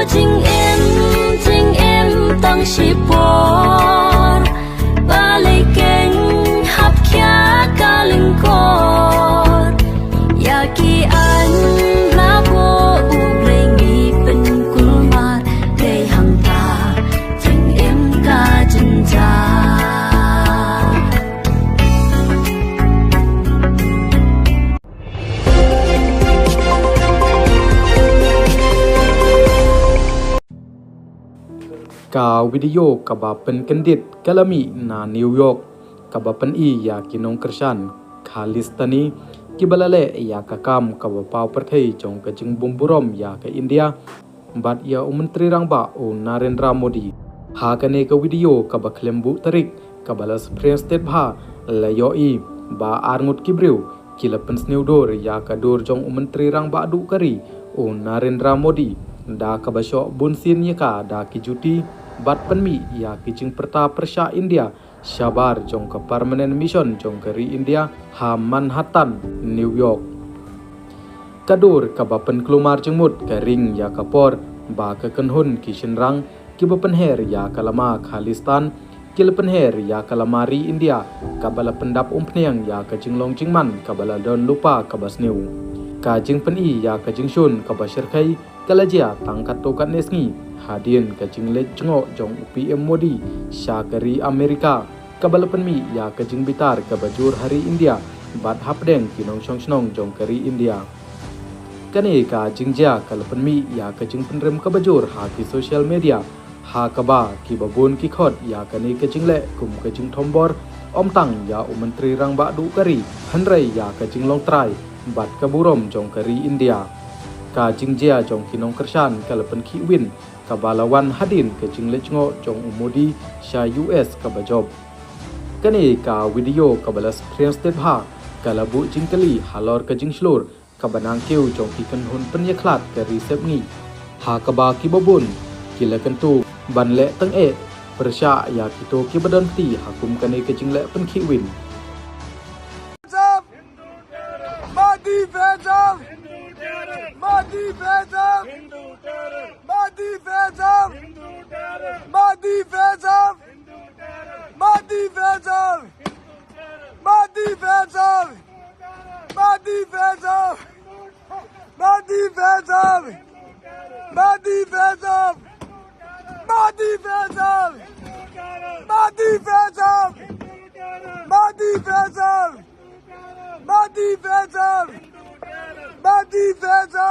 chính em tăng sĩ bò ba lấy kênh hấp khía cả linh cột ya ki an la bo u lấy nghi bên cung mát để hàng ta chính em cả chân cha ka video kabapen kendit kalami na New York kabapen ya kinong kersan khalistani kibalale ya kakam kabapau perthei jong kajing bumburom ya ke India bat ya menteri rangba o Narendra Modi ha kane ka video kabaklembu tarik kabala Supreme State bha layoi ba arngut kibreu kilapen sneudor ya kadur jong menteri rangba du kari o Narendra Modi da kabasyo bunsin yaka da ki juti bat penmi ya kijing perta persya India syabar jong ke permanent mission jong keri India ha Manhattan New York kadur kabapen kelumar jengmut kering ya kapor ba ke kenhun kishenrang kibapen her ya kalama Khalistan kilapen her ya kalamari India kabala pendap umpneang ya kajinglong jingman kabala don lupa kabasneu kajing peni ya kajing shun kabasherkai kalajia tangkat tokat nesngi hadin kajing le jengok jong PM Modi syakari Amerika kabala penmi ya kajing bitar kabajur hari India bat hapdeng kinong shong jong kari India kane kajing ja kala penmi ya kajing penrem kabajur ha ki social media ha kaba ki babun ki khot ya kane kajing le kum kajing thombor om tang ya menteri rangba du kari hanrai ya kajing long trai bat kaburom jong kari India ka jingjia jong kinong kersan kalapan ki win kabalawan hadin ke jingle chngo jong Modi sha US kabajob kane ka video kabala Supreme State bha kalabu jingkali halor ka jingslur kabanang keu jong ki kanhun penyeklat ke resep ngi ha kaba ki babun kila kentu banle teng e persya ya kito ki badan ti hakum kane ke jingle pen ki win Modi fans up! Modi fans up! Modi fans up! Modi fans up! Modi fans up! Modi fans up! Modi fans up! Modi fans up! Modi fans up! Modi fans up! Modi fans up! Modi fans up! Modi fans up! Modi fans up!